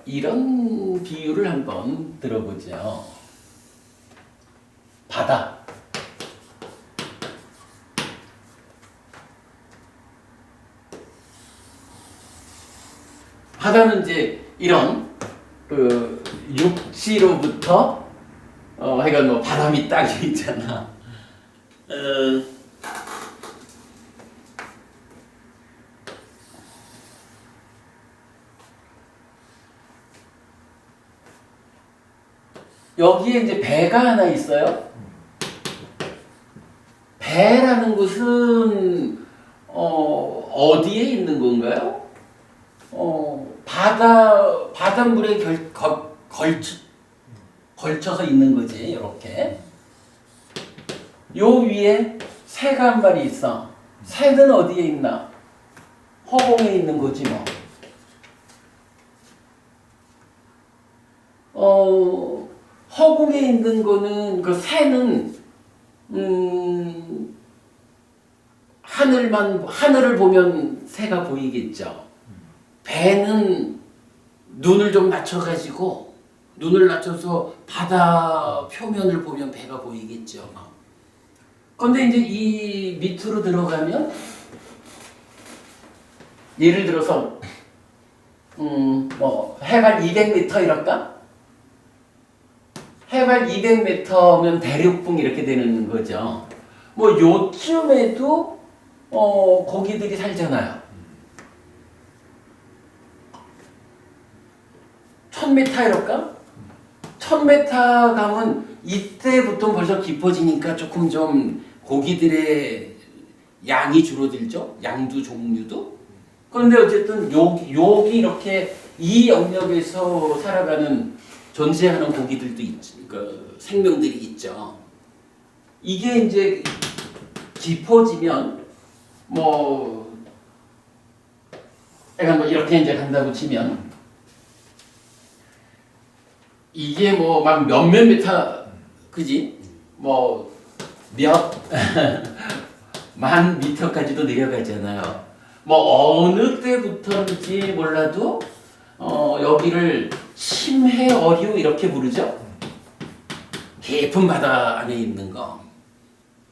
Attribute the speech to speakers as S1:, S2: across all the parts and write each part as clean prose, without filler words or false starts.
S1: 이런 비유를 한번 들어보죠. 바다. 바다는 이제 이런 그 육지로부터 하여간 뭐 바람이 딱이 있잖아. 여기에 이제 배가 하나 있어요. 배라는 것은 어디에 있는 건가요? 바닷물에 걸쳐서 있는 거지. 이렇게. 요 위에 새가 한 마리 있어. 새는 어디에 있나? 허공에 있는 거지 뭐. 허공에 있는 거는 그 새는 하늘을 보면 새가 보이겠죠. 배는 눈을 좀 낮춰가지고 눈을 낮춰서 바다 표면을 보면 배가 보이겠죠. 그런데 이제 이 밑으로 들어가면 예를 들어서 뭐 해발 200m 이럴까? 해발 200m면 대륙붕 이렇게 되는 거죠. 뭐 요쯤에도 고기들이 살잖아요. 1000m 이럴까? 1000m 가면 이때부터 벌써 깊어지니까 조금 좀 고기들의 양이 줄어들죠. 양도 종류도. 그런데 어쨌든 여기 이렇게 이 영역에서 살아가는 존재하는 고기들도 있지, 그 생명들이 있죠. 이게 이제 깊어지면 뭐 이렇게 이제 간다고 치면 이게 뭐 막 몇몇 미터, 그지? 뭐 몇 만 미터까지도 내려가잖아요. 뭐 어느 때부터인지 몰라도 여기를 심해 어류 이렇게 부르죠. 깊은 바다 안에 있는 거.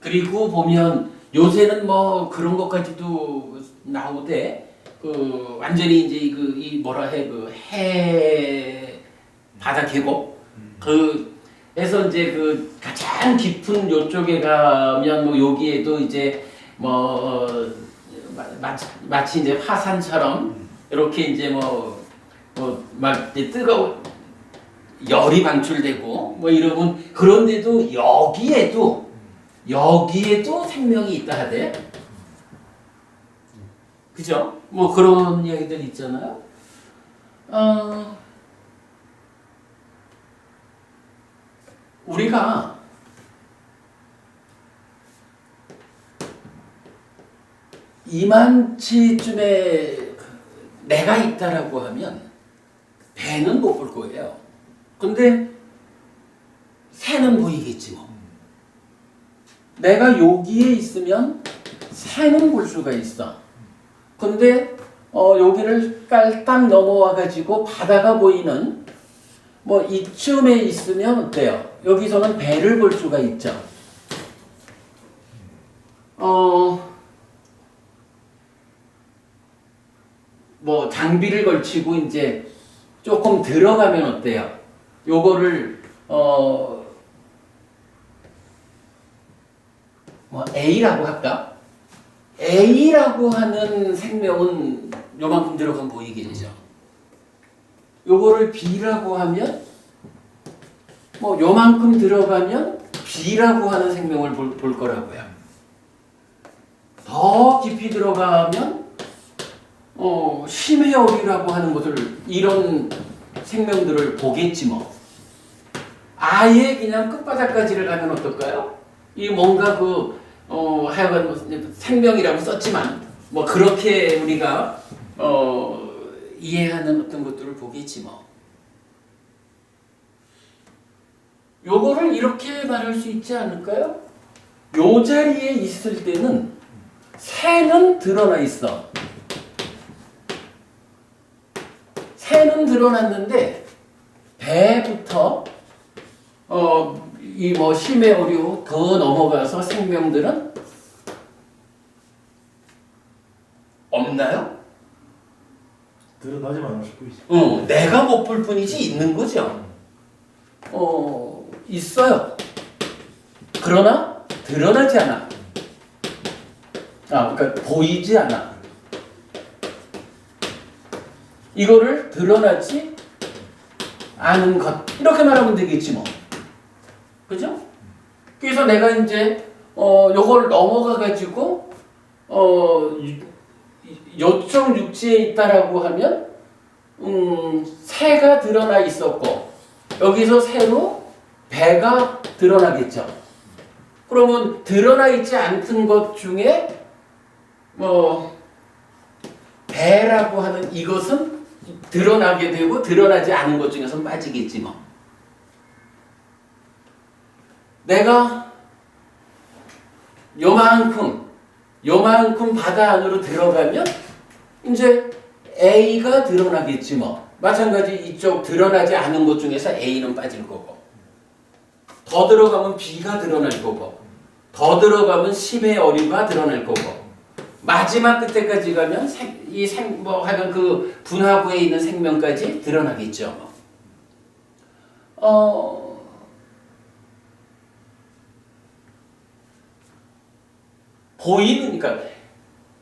S1: 그리고 보면 요새는 뭐 그런 것까지도 나오대. 그 완전히 이제 이 뭐라 해, 그 해 바다 계곡. 그래서 이제 그 가장 깊은 요쪽에 가면 뭐 여기에도 이제 뭐 마치 이제 화산처럼 이렇게 이제 막 뜨거운 열이 방출되고 뭐 이러면, 그런데도 여기에도 생명이 있다 하대. 그죠? 뭐 그런 이야기들 있잖아요. 우리가 이만치쯤에 내가 있다라고 하면 배는 못 볼 거예요. 근데 새는 보이겠지 뭐. 내가 여기에 있으면 새는 볼 수가 있어. 근데 여기를 깔딱 넘어와 가지고 바다가 보이는 뭐 이쯤에 있으면 어때요? 여기서는 배를 볼 수가 있죠. 뭐 장비를 걸치고 이제 조금 들어가면 어때요? 요거를 뭐 A라고 할까? A라고 하는 생명은 요만큼 들어가면 보이겠죠. 요거를 B라고 하면 뭐 요만큼 들어가면 B라고 하는 생명을 볼 거라고요. 더 깊이 들어가면 심해어류라고 하는 것을, 이런 생명들을 보겠지 뭐. 아예 그냥 끝바닥까지를 가면 어떨까요? 이 뭔가 하여간 생명이라고 썼지만 뭐 그렇게 우리가 이해하는 어떤 것들을 보겠지 뭐. 요거를 이렇게 말할 수 있지 않을까요? 요 자리에 있을 때는 새는 드러나 있어. 새는 드러났는데 배부터 이 뭐 심해 오류 더 넘어가서 생명들은 없나요?
S2: 드러나지만 않을 수도 있어.
S1: 내가 못 볼 뿐이지 있는 거죠. 있어요. 그러나 드러나지 않아. 그러니까 보이지 않아. 이거를 드러나지 않은 것 이렇게 말하면 되겠지 뭐. 그죠? 그래서 내가 이제 요걸 넘어가 가지고 요쪽 육지에 있다라고 하면 새가 드러나 있었고 여기서 새로 배가 드러나겠죠. 그러면 드러나 있지 않던 것 중에 배라고 하는 이것은 드러나게 되고 드러나지 않은 것 중에서 빠지겠지 뭐. 내가 요만큼 바다 안으로 들어가면 이제 A가 드러나겠지 뭐. 마찬가지 이쪽 드러나지 않은 것 중에서 A는 빠질 거고 더 들어가면 B가 드러날 거고 더 들어가면 10의 어류가 드러날 거고 마지막 끝에까지 가면 하여간 그 분화구에 있는 생명까지 드러나겠죠. 보이는, 그러니까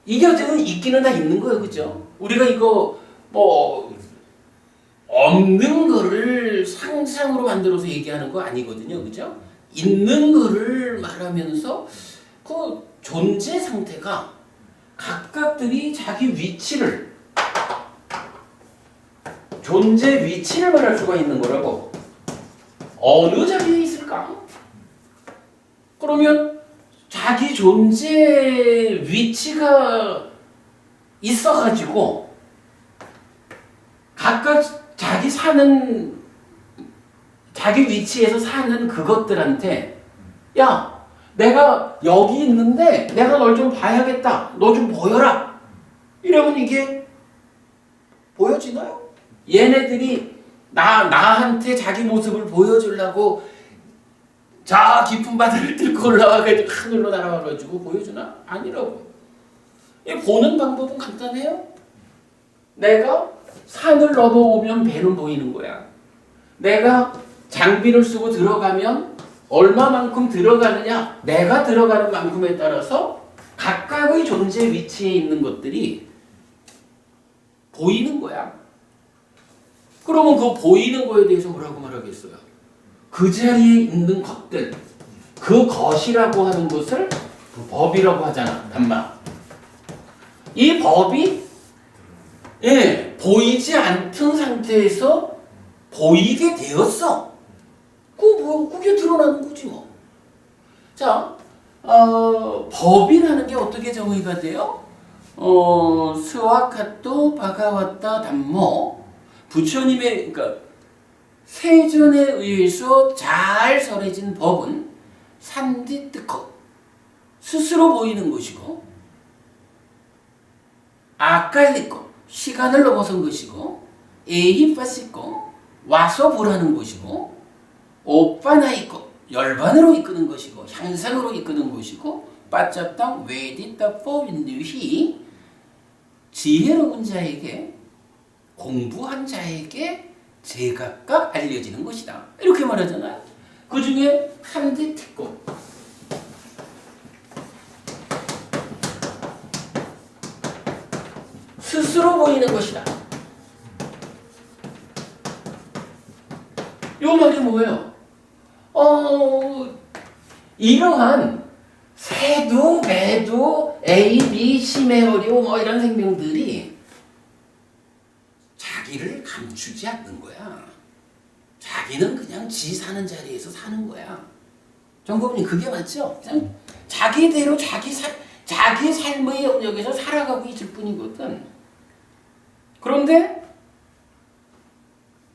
S1: 이게 어쨌든 있기는 다 있는 거예요, 그죠? 우리가 이거 뭐 없는 거를 상상으로 만들어서 얘기하는 거 아니거든요, 그죠? 있는 거를 말하면서 그 존재 상태가 각각들이 자기 위치를 존재 위치를 말할 수가 있는 거라고. 어느 자리에 있을까? 그러면 자기 존재 위치가 있어가지고 각각 자기 위치에서 사는 그것들한테 야, 내가 여기 있는데 내가 널 좀 봐야겠다. 너 좀 보여라. 이러면 이게 보여지나요? 얘네들이 나한테 자기 모습을 보여주려고 저 깊은 바다를 뚫고 올라와가지고 하늘로 날아와가지고 보여주나? 아니라고. 이 보는 방법은 간단해요. 내가 산을 넘어오면 배는 보이는 거야. 내가 장비를 쓰고 들어가면 얼마만큼 들어가느냐? 내가 들어가는 만큼에 따라서 각각의 존재 위치에 있는 것들이 보이는 거야. 그러면 그 보이는 거에 대해서 뭐라고 말하겠어요? 그 자리에 있는 것들, 그 것이라고 하는 것을 법이라고 하잖아, 단마. 이 법이 보이지 않던 상태에서 보이게 되었어. 그게 드러나는 거지 뭐. 자, 법이라는 게 어떻게 정의가 돼요? 스와카토 바가와타 담모, 부처님의, 그러니까 세존에 의해서 잘 설해진 법은 산디뜨커, 스스로 보이는 것이고, 아칼리꺼, 시간을 넘어선 것이고, 에히파시꺼, 와서 보라는 것이고, 오빠나이꺼, 열반으로 이끄는 것이고, 향상으로 이끄는 것이고, 빠짝당 웨디따 포윈드히, 지혜로운 자에게, 공부한 자에게 제각각 알려지는 것이다. 이렇게 말하잖아요. 그 중에 한디 특고, 스스로 보이는 것이다. 이 말이 뭐예요? 이러한 새도 배도 A, B, 시메어리오 뭐 이런 생명들이 자기를 감추지 않는 거야. 자기는 그냥 지 사는 자리에서 사는 거야. 정법님 그게 맞죠? 그냥 자기대로 자기 삶의 영역에서 살아가고 있을 뿐이거든. 그런데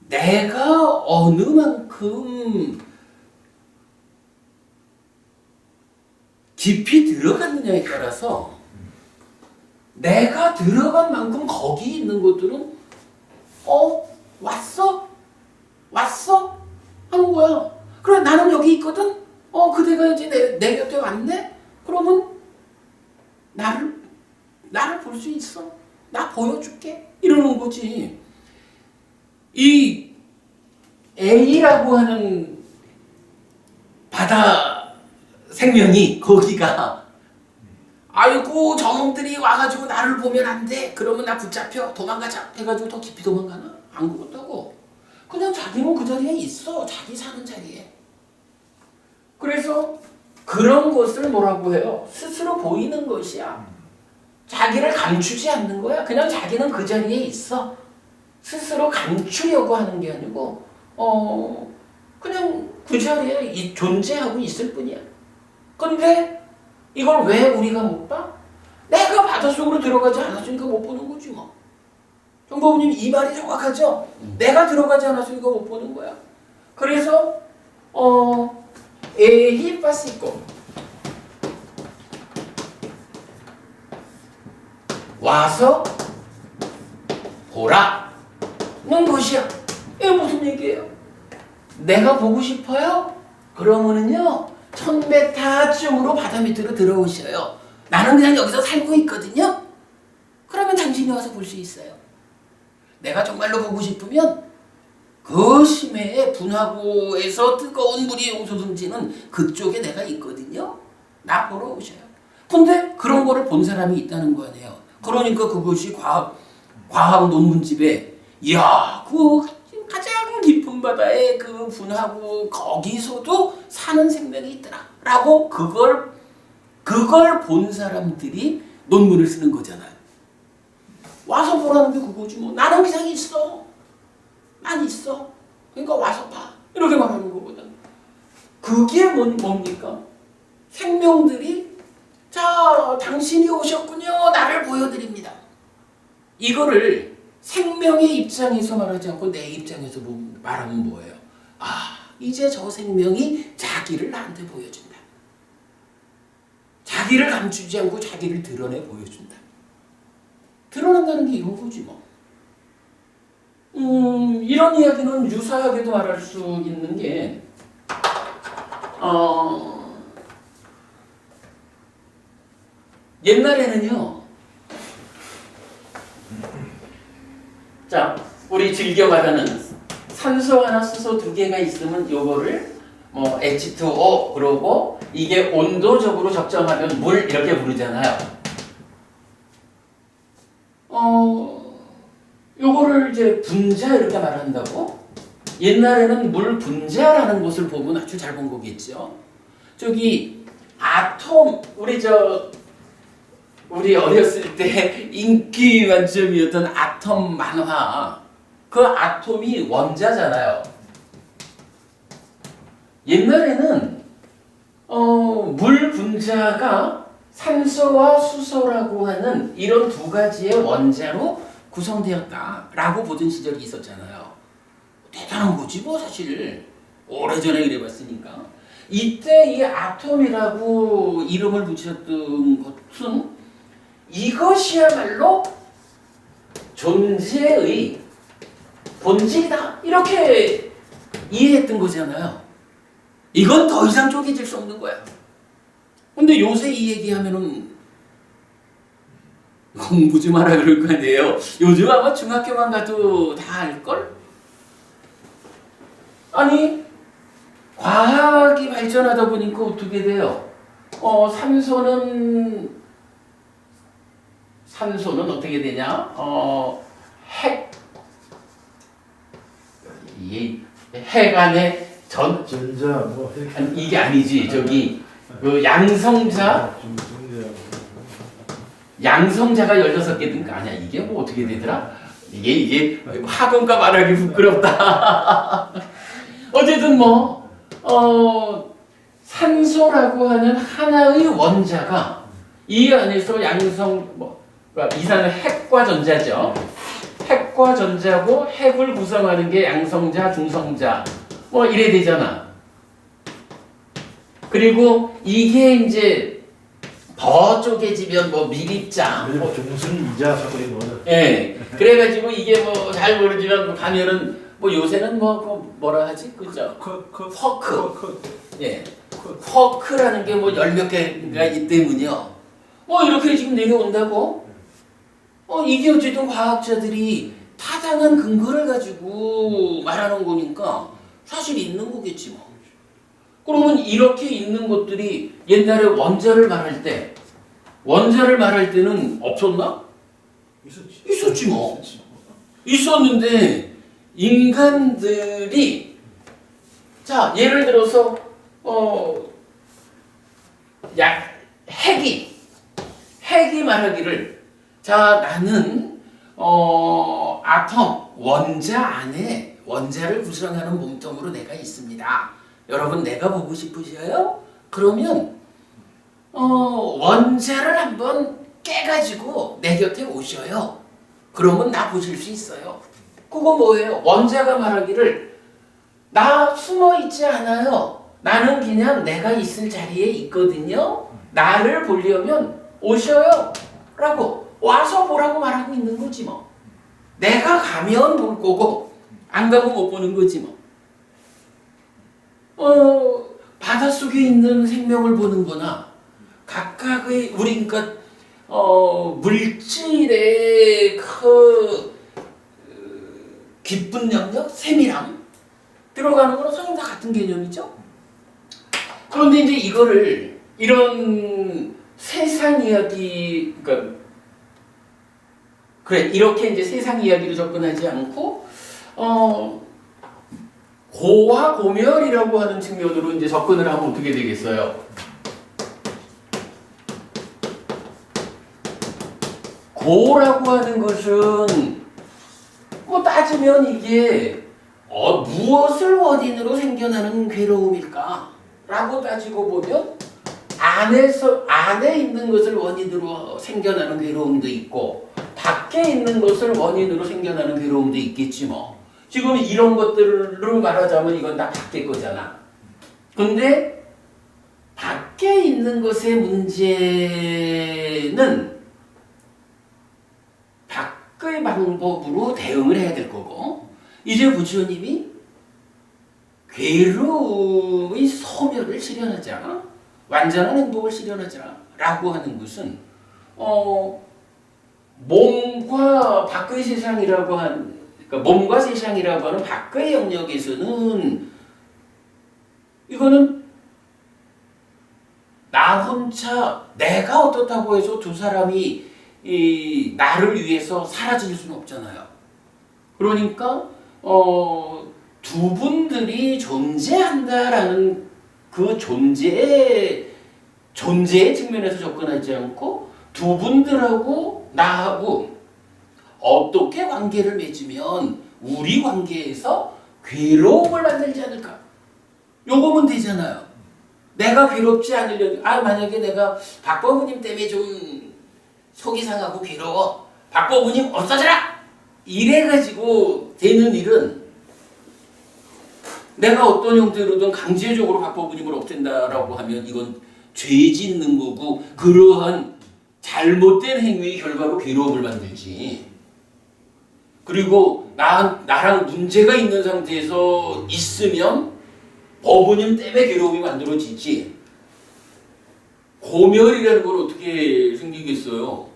S1: 내가 어느 만큼 깊이 들어갔느냐에 따라서 내가 들어간 만큼 거기 있는 것들은 왔어? 왔어? 하는 거야. 그래, 나는 여기 있거든? 그대가 이제 내 곁에 왔네? 그러면 나를 볼 수 있어. 나 보여줄게. 이러는 거지. 이 A라고 하는 바다 생명이 거기가 아이고 저놈들이 와가지고 나를 보면 안 돼. 그러면 나 붙잡혀. 도망가자. 해가지고 더 깊이 도망가나? 안 그렇다고. 그냥 자기는 그 자리에 있어. 자기 사는 자리에. 그래서 그런 것을 뭐라고 해요? 스스로 보이는 것이야. 자기를 감추지 않는 거야. 그냥 자기는 그 자리에 있어. 스스로 감추려고 하는 게 아니고 그냥 그 자리에 존재하고 있을 뿐이야. 근데 이걸 왜 우리가 못 봐? 내가 바닷속으로 들어가지 않았으니까 못 보는 거지 뭐. 정보부님 이 말이 정확하죠? 내가 들어가지 않았으니까 못 보는 거야. 그래서 에히 빠시고 와서 보라는 것이야. 이게 무슨 얘기예요? 내가 보고 싶어요? 그러면은요 1000m쯤으로 바다 밑으로 들어오셔요. 나는 그냥 여기서 살고 있거든요. 그러면 당신이 와서 볼 수 있어요. 내가 정말로 보고 싶으면 그 심해에 분화구에서 뜨거운 물이 솟음지는 그쪽에 내가 있거든요. 나 보러 오셔요. 근데 그런 거를 본 사람이 있다는 거 아니에요. 그러니까 그것이 과학 논문집에 이야 그 가장 깊은 바다의 그 분화구 거기서도 사는 생명이 있더라 라고 그걸 본 사람들이 논문을 쓰는 거잖아요. 와서 보라는 게 그거지 뭐. 나는 그냥 있어. 난 있어. 그러니까 와서 봐. 이렇게 말하는 거거든. 그게 뭡니까? 생명들이 자 당신이 오셨군요. 나를 보여드립니다. 이거를 생명의 입장에서 말하지 않고 내 입장에서 말하면 뭐예요? 이제 저 생명이 자기를 나한테 보여준다. 자기를 감추지 않고 자기를 드러내 보여준다. 드러난다는 게 이런 거지 뭐. 이런 이야기는 유사하게도 말할 수 있는 게 옛날에는요. 자, 우리 즐겨 말하는 산소 하나, 수소 두 개가 있으면 요거를 뭐 H2O 그러고 이게 온도적으로 적정하면 물 이렇게 부르잖아요. 요거를 이제 분자 이렇게 말한다고? 옛날에는 물 분자라는 것을 보면 아주 잘 본 거겠죠. 저기 아톰 우리 어렸을 때 인기 만점이었던 아톰 만화. 그 아톰이 원자잖아요. 옛날에는 물 분자가 산소와 수소라고 하는 이런 두 가지의 원자로 구성되었다라고 보던 시절이 있었잖아요. 대단한 거지 뭐 사실. 오래전에 이래봤으니까. 이때 이 아톰이라고 이름을 붙였던 것은 이것이야말로 존재의 본질이다. 이렇게 이해했던 거잖아요. 이건 더 이상 쪼개질 수 없는 거야. 근데 요새 이 얘기하면은 공부 좀 하라 그럴 거 아니에요. 요즘 아마 중학교만 가도 다 알걸? 아니 과학이 발전하다 보니까 어떻게 돼요? 산소는 어떻게 되냐? 핵 안에
S2: 전자 뭐
S1: 이게 아니지. 저기 그 양성자가 16개든가 아니야. 이게 뭐 어떻게 되더라? 이게 학원가 말하기 부끄럽다. 어쨌든 산소라고 하는 하나의 원자가 이 안에서 이산은 핵과 전자죠. 핵과 전자고 핵을 구성하는 게 양성자, 중성자 이래 되잖아. 그리고 이게 이제 더 쪼개지면 뭐 미립자.
S2: 요즘 종순 이자 사건이 뭐는
S1: 예. 그래가지고 이게 뭐 잘 모르지만 가면은 뭐 요새는 뭐라 하지? 그죠? 퍼크. 예. 퍼크라는 게 뭐 열 몇 개가 있기 때문이요. 이렇게 지금 내려온다고? 이게 어쨌든 과학자들이 타당한 근거를 가지고 말하는 거니까 사실 있는 거겠지 뭐. 그러면 이렇게 있는 것들이 옛날에 원자를 말할 때는 없었나? 있었지 뭐. 있었는데 인간들이 자 예를 들어서 핵이 말하기를 자 나는 아톰 원자 안에 원자를 구성하는 몸통으로 내가 있습니다. 여러분 내가 보고 싶으셔요? 그러면 원자를 한번 깨가지고 내 곁에 오셔요. 그러면 나 보실 수 있어요. 그거 뭐예요? 원자가 말하기를 나 숨어 있지 않아요. 나는 그냥 내가 있을 자리에 있거든요. 나를 보려면 오셔요. 라고 와서 보라고 말하고 있는 거지 뭐. 내가 가면 볼 거고 안 가면 못 보는 거지 뭐. 바닷속에 있는 생명을 보는 거나 각각의 우리 그러니까 물질의 깊은 영역, 세밀함 들어가는 거랑 서로 다 같은 개념이죠. 그런데 이제 이거를 이런 세상 이야기 그래 이렇게 이제 세상 이야기로 접근하지 않고 고와 고멸이라고 하는 측면으로 이제 접근을 하면 어떻게 되겠어요? 고라고 하는 것은 뭐 따지면 이게 무엇을 원인으로 생겨나는 괴로움일까? 라고 따지고 보면 안에 있는 것을 원인으로 생겨나는 괴로움도 있고 밖에 있는 것을 원인으로 생겨나는 괴로움도 있겠지 뭐. 지금 이런 것들을 말하자면 이건 다 밖에 거잖아. 근데 밖에 있는 것의 문제는 밖의 방법으로 대응을 해야 될 거고 이제 부처님이 괴로움의 소멸을 실현하자 완전한 행복을 실현하자 라고 하는 것은 몸과 밖의 세상이라고 그러니까 몸과 세상이라고 하는 밖의 영역에서는 이거는 나 혼자 내가 어떻다고 해서 두 사람이 나를 위해서 사라질 수는 없잖아요. 그러니까 두 분들이 존재한다라는 그 존재의 측면에서 접근하지 않고 두 분들하고 나하고 어떻게 관계를 맺으면 우리 관계에서 괴로움을 만들지 않을까? 요거면 되잖아요. 내가 괴롭지 않으려고 만약에 내가 박법우님 때문에 좀 속이 상하고 괴로워. 박법우님 없어져라! 이래가지고 되는 일은 내가 어떤 형태로든 강제적으로 박법우님을 없앤다라고 하면 이건 죄 짓는 거고 그러한 잘못된 행위의 결과로 괴로움을 만들지. 그리고 나랑 문제가 있는 상태에서 있으면 법우님 때문에 괴로움이 만들어지지. 고멸이라는 건 어떻게 생기겠어요?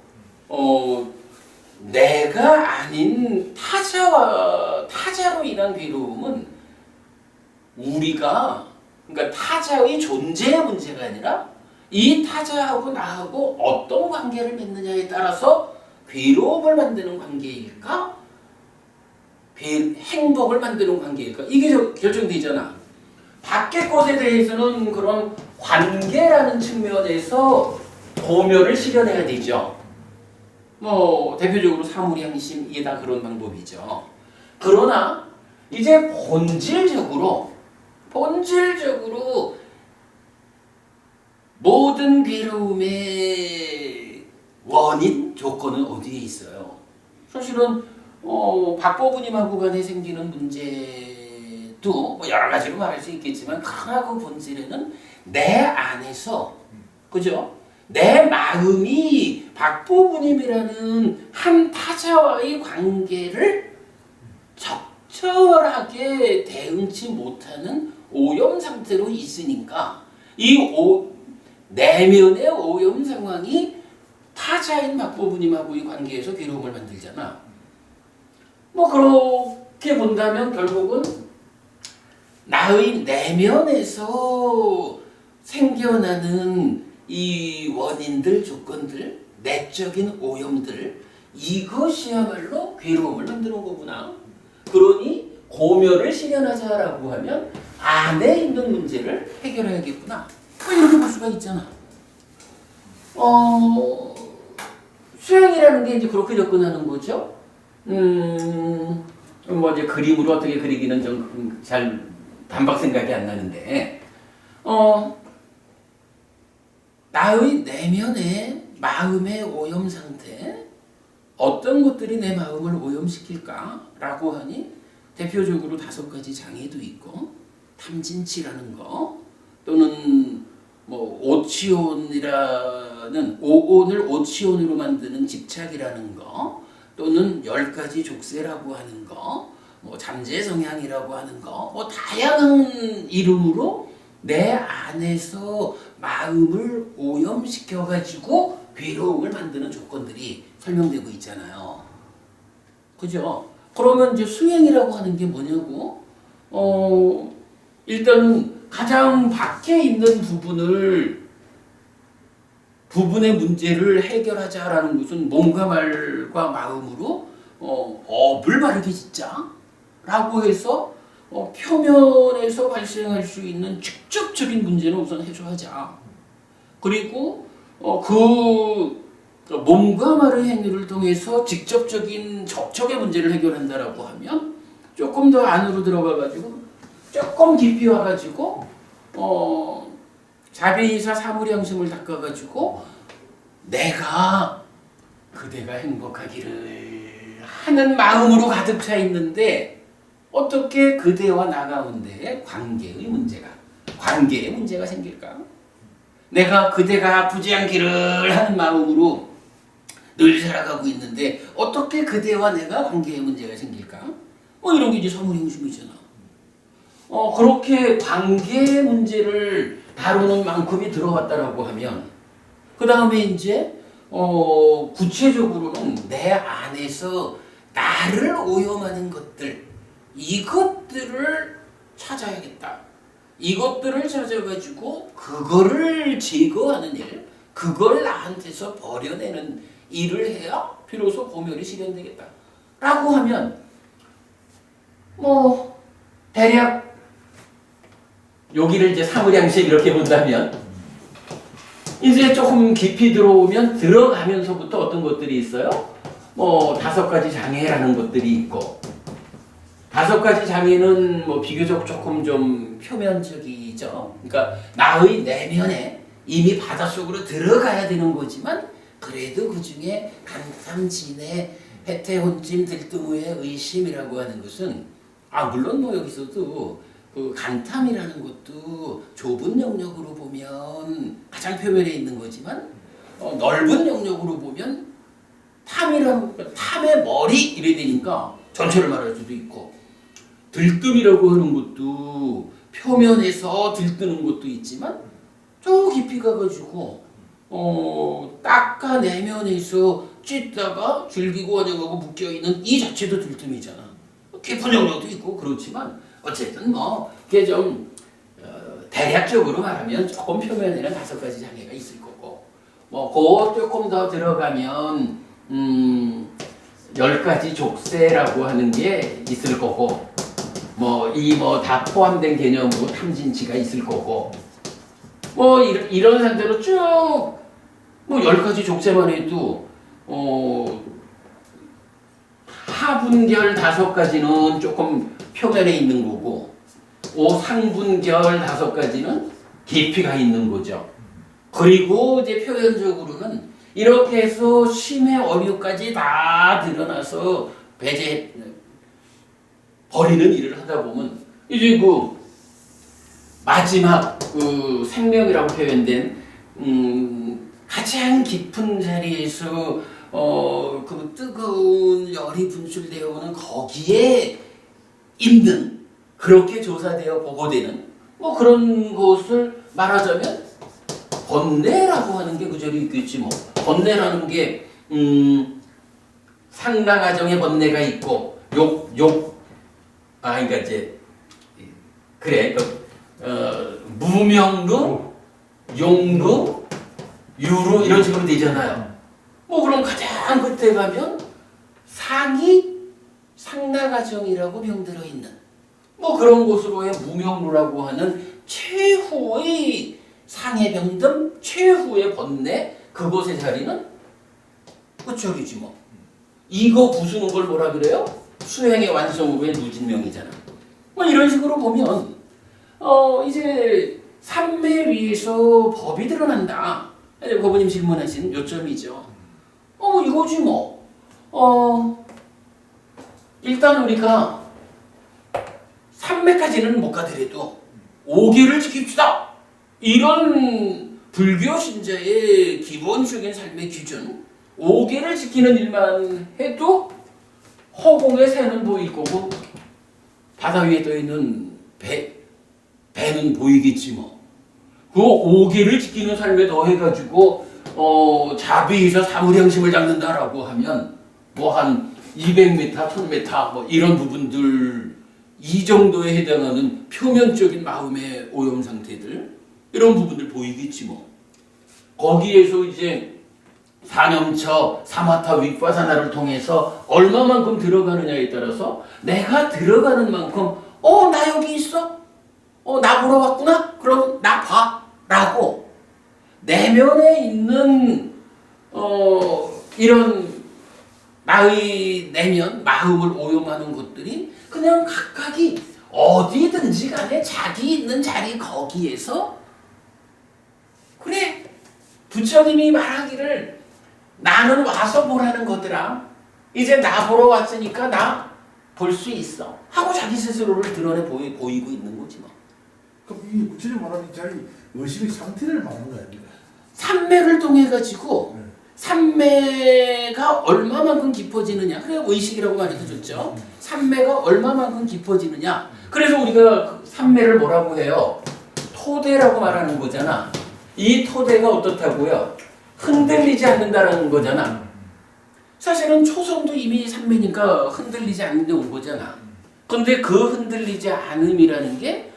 S1: 내가 아닌 타자로 인한 괴로움은 우리가 그러니까 타자의 존재의 문제가 아니라 이 타자하고 나하고 어떤 관계를 맺느냐에 따라서 괴로움을 만드는 관계일까? 행복을 만드는 관계일까? 이게 결정되잖아. 밖의 것에 대해서는 그런 관계라는 측면에서 고멸을 실현해야 되죠. 뭐 대표적으로 사물향심 이게 다 그런 방법이죠. 그러나 이제 본질적으로 모든 괴로움의 원인 조건은 어디에 있어요? 사실은 박법우님하고 간에 생기는 문제도 뭐 여러 가지로 말할 수 있겠지만 그러나 그 본질에는 내 안에서 그죠? 내 마음이 박보부님이라는 한 타자와의 관계를 적절하게 대응치 못하는 오염 상태로 있으니까 내면의 오염 상황이 타자인 박보부님하고의 관계에서 괴로움을 만들잖아. 뭐 그렇게 본다면 결국은 나의 내면에서 생겨나는 이 원인들, 조건들, 내적인 오염들, 이것이야말로 괴로움을 만드는 거구나. 그러니 고멸을 실현하자라고 하면 안에 있는 문제를 해결해야겠구나. 뭐 이렇게 볼 수가 있잖아. 수행이라는 게 이제 그렇게 접근하는 거죠. 뭐 이제 그림으로 어떻게 그리기는 좀 잘 단박 생각이 안 나는데, 나의 내면의 마음의 오염 상태, 어떤 것들이 내 마음을 오염시킬까라고 하니 대표적으로 5가지 장애도 있고, 탐진치라는 거, 또는 뭐 오치온이라는 오온을 오치온으로 만드는 집착이라는 거, 또는 10가지 족쇄라고 하는 거, 뭐 잠재 성향이라고 하는 거, 뭐 다양한 이름으로 내 안에서 마음을 오염시켜 가지고 괴로움을 만드는 조건들이 설명되고 있잖아요. 그죠? 그러면 이제 수행이라고 하는 게 뭐냐고? 일단 가장 밖에 있는 부분의 문제를 해결하자라는 것은 몸과 말과 마음으로 업을 바르게 짓자라고 해서 표면에서 발생할 수 있는 직접적인 문제는 우선 해소하자. 그리고 그 몸과 말의 행위를 통해서 직접적인 접촉의 문제를 해결한다라고 하면 조금 더 안으로 들어가가지고 조금 깊이 와가지고 자비이사 사무량심을 닦아가지고 내가 그대가 행복하기를 하는 마음으로 가득 차 있는데 어떻게 그대와 나 가운데 관계의 문제가 생길까? 내가 그대가 아프지 않기를 하는 마음으로 늘 살아가고 있는데 어떻게 그대와 내가 관계의 문제가 생길까? 뭐 이런 게 이제 사무량심이잖아. 그렇게 관계의 문제를 다루는 만큼이 들어왔다라고 하면 그 다음에 이제 구체적으로는 내 안에서 나를 오염하는 것들, 이것들을 찾아야겠다. 이것들을 찾아가지고 그거를 제거하는 일, 그걸 나한테서 버려내는 일을 해야 비로소 고멸이 실현되겠다. 라고 하면 뭐 대략 여기를 이제 사무량심 이렇게 본다면 이제 조금 깊이 들어가면서부터 어떤 것들이 있어요? 뭐 5가지 장애라는 것들이 있고, 5가지 장애는 뭐 비교적 조금 좀 표면적이죠. 그러니까 나의 내면에 이미 바닷속으로 들어가야 되는 거지만 그래도 그 중에 간탐진의 해태혼찜 들뜨무의 의심이라고 하는 것은 물론 뭐 여기서도 그 간탐이라는 것도 좁은 영역으로 보면 가장 표면에 있는 거지만 넓은 영역으로 보면 탐의 머리 이래 되니까 전체를 말할 수도 있고, 들뜸이라고 하는 것도 표면에서 들뜨는 것도 있지만 저 깊이 가가지고 닦아 내면에서 찢다가 줄기고 원형하고 묶여있는 이 자체도 들뜸이잖아. 깊은 영역도 있고 그렇지만 어쨌든 뭐 그게 좀 대략적으로 말하면 조금 표면에는 5가지 장애가 있을 거고, 뭐 그 조금 더 들어가면 10가지 족쇄라고 하는 게 있을 거고, 뭐 다 포함된 개념으로 탐진치가 있을 거고, 뭐 이런 상태로 쭉 뭐 10가지 족쇄만 해도 하분결 5가지는 조금 표면에 있는 거고, 상분결 5가지는 깊이가 있는 거죠. 그리고 이제 표현적으로는 이렇게 해서 심의 어류까지 다 드러나서 버리는 일을 하다 보면 이제 그 마지막 그 생명이라고 표현된 가장 깊은 자리에서 그 뜨거운 열이 분출되어 오는 거기에 있는, 그렇게 조사되어 보고되는 뭐 그런 것을 말하자면 번뇌라고 하는 게 그 자리에 있겠지 뭐. 번뇌라는 게 상랑하정의 번뇌가 있고 그러니까 이제 그래 무명루, 용루, 유루 이런 식으로 되잖아요. 뭐 그럼 가장 끝에 가면 상이 상랑하정이라고 병들어 있는 뭐 그런 곳으로의 무명루라고 하는 최후의 상해 병든 최후의 번뇌, 그곳의 자리는 그쪽이지 뭐. 이거 부수는 걸 뭐라 그래요? 수행의 완성으로의 누진명이잖아. 뭐 이런 식으로 보면 이제 삼매 위에서 법이 드러난다. 법원님 질문하신 요점이죠. 이거지 뭐. 일단 우리가 삼매까지는 못 가더라도 5계를 지킵시다. 이런 불교 신자의 기본적인 삶의 기준, 5계를 지키는 일만 해도 허공에 새는 보일 거고 바다 위에 떠 있는 배는 보이겠지 뭐. 그 5계를 지키는 삶에 더해가지고 자비에서 사무량심을 잡는다라고 하면 뭐 한 200m, 1000m 뭐 이런 부분들, 이 정도에 해당하는 표면적인 마음의 오염 상태들, 이런 부분들 보이겠지 뭐. 거기에서 이제 사념처, 사마타, 윗바사나를 통해서 얼마만큼 들어가느냐에 따라서 내가 들어가는 만큼 나 여기 있어? 나 보러 왔구나? 그럼 나 봐. 라고 내면에 있는 이런 나의 내면, 마음을 오염하는 것들이 그냥 각각이 어디든지 간에 자기 있는 자리 거기에서 그래, 부처님이 말하기를 나는 와서 보라는 거더라. 이제 나 보러 왔으니까 나 볼 수 있어. 하고 자기 스스로를 드러내 보이고 있는 거지 뭐.
S2: 그럼 이 부처님 말하는 이 자리 의식의 상태를 말하는 거 아닙니까?
S1: 삼매를 통해 가지고 삼매가 얼마만큼 깊어지느냐. 그래 의식이라고 말해줬죠. 삼매가 얼마만큼 깊어지느냐. 그래서 우리가 그 삼매를 뭐라고 해요? 토대라고 말하는 거잖아. 이 토대가 어떻다고요? 흔들리지 않는다라는 거잖아. 사실은 초성도 이미 삼매니까 흔들리지 않는데 온 거잖아. 근데 그 흔들리지 않음이라는 게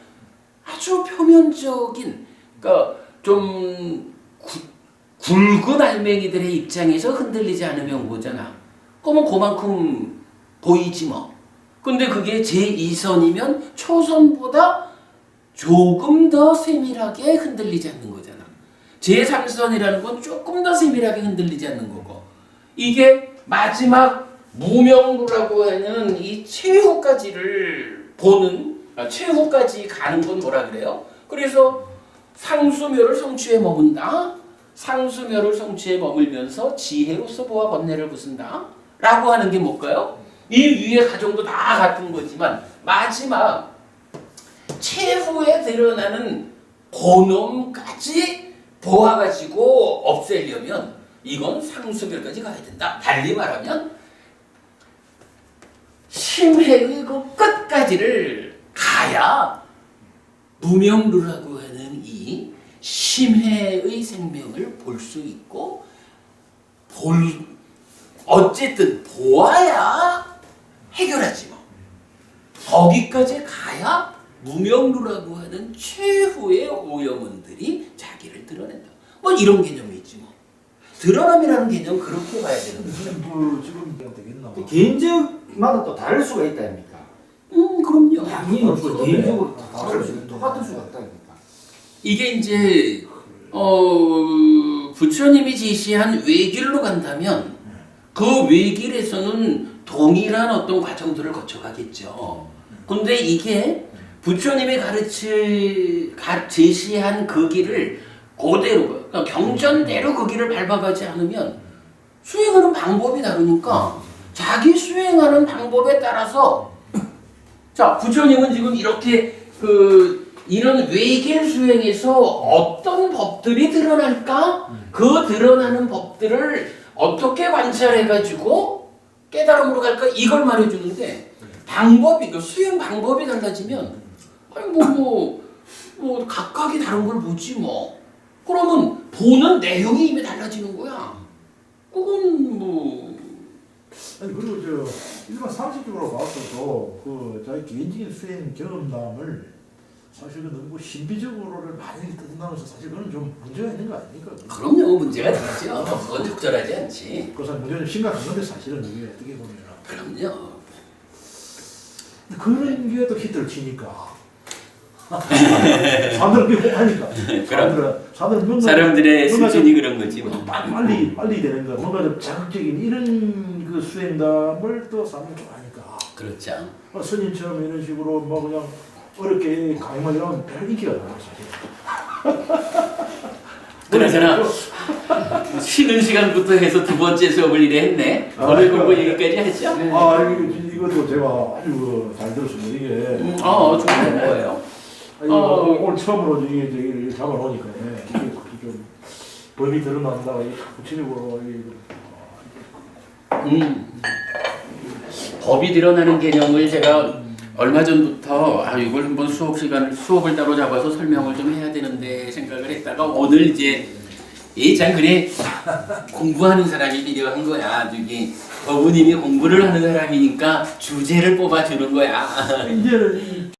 S1: 아주 표면적인, 그러니까 좀 굵은 알맹이들의 입장에서 흔들리지 않으면 온 거잖아. 그러면 그만큼 보이지 뭐. 근데 그게 제2선이면 초선보다 조금 더 세밀하게 흔들리지 않는 거잖아. 제3선이라는 건 조금 더 세밀하게 흔들리지 않는 거고, 이게 마지막 무명루라고 하는 이 최후까지를 보는, 최후까지 가는 건 뭐라 그래요? 그래서 상수묘를 성취에 머문다. 상수묘를 성취에 머물면서 지혜로서 보아 번뇌를 부순다. 라고 하는 게 뭘까요? 이 위의 가정도 다 같은 거지만 마지막 최후에 드러나는 고놈까지 보아가지고 없애려면 이건 상수별까지 가야 된다. 달리 말하면 심해의 그 끝까지를 가야 무명루라고 하는 이 심해의 생명을 볼 수 있고, 어쨌든 보아야 해결하지 뭐. 거기까지 가야 무명루라고 하는 최후의 오염원들이 자기를 드러낸다. 뭐 이런 개념이 있지 뭐. 드러남이라는 개념 그렇게 봐야 되는 거죠.
S2: 지금 되겠나?
S3: 개인적마다 또 다를 수가 있다 아닙니까?
S1: 그럼요.
S3: 당연히 개인적으로 다 다를 수 있고 똑같을 수가 있다 아닙니까?
S1: 이게 이제 부처님이 제시한 외길로 간다면 그 외길에서는 동일한 어떤 과정들을 거쳐가겠죠. 근데 이게 부처님이 제시한 그 길을 그대로, 그러니까 경전대로 그 길을 밟아가지 않으면 수행하는 방법이 다르니까 자기 수행하는 방법에 따라서, 자 부처님은 지금 이렇게 그 이런 외길 수행에서 어떤 법들이 드러날까? 그 드러나는 법들을 어떻게 관찰해가지고 깨달음으로 갈까? 이걸 말해주는데 방법이, 그 수행 방법이 달라지면 아니 뭐 각각이 다른 걸 보지 뭐. 그러면 보는 내용이 이미 달라지는 거야. 그건 뭐
S2: 아니 그리고 저 일반 상식적으로 봐서도 그 자기 개인적인 수행 경험담을 사실은 너무 신비적으로를 많이 뜯어나면서 사실 그건 좀 문제가 있는 거 아닙니까?
S1: 그럼요, 문제가 되죠. 그건 적절하지 않지.
S2: 그래서 문제가 좀 심각한 건데 사실은 이게 어떻게 보면
S1: 그럼요.
S2: 그런 게 또 히트를 치니까 사람들은 그게 혹하니까 사람들은 뭔가
S1: 사람들의
S2: 뭔가
S1: 수준이 그런 거지 뭐.
S2: 빨리 되는 거 뭔가 좀 자극적인 이런 그 수행담을 또 사람들이 좋아하니까
S1: 그렇죠.
S2: 스님처럼 이런 식으로 뭐 그냥 어렵게 강의만 이러면 별 인기가 없어요 사실.
S1: 그러잖아. 쉬는 시간부터 해서 두 번째 수업을 이래 했네. 오늘 공부 얘기까지 했죠?
S2: 이것도 제가 아주 잘 들었습니다. 이게
S1: 좋은 거예요.
S2: 오늘 처음으로 이게 저기를 잡아놓으니까 이게 좀 법이 드러난다. 이 구체적으로
S1: 법이 드러나는 개념을 제가 얼마 전부터 이걸 한번 수업을 따로 잡아서 설명을 좀 해야 되는데 생각을 했다가 오늘 이제 참 그래 공부하는 사람이 필요한 거야. 이게 어부님이 공부를 하는 사람이니까 주제를 뽑아주는 거야.
S2: 이제는 이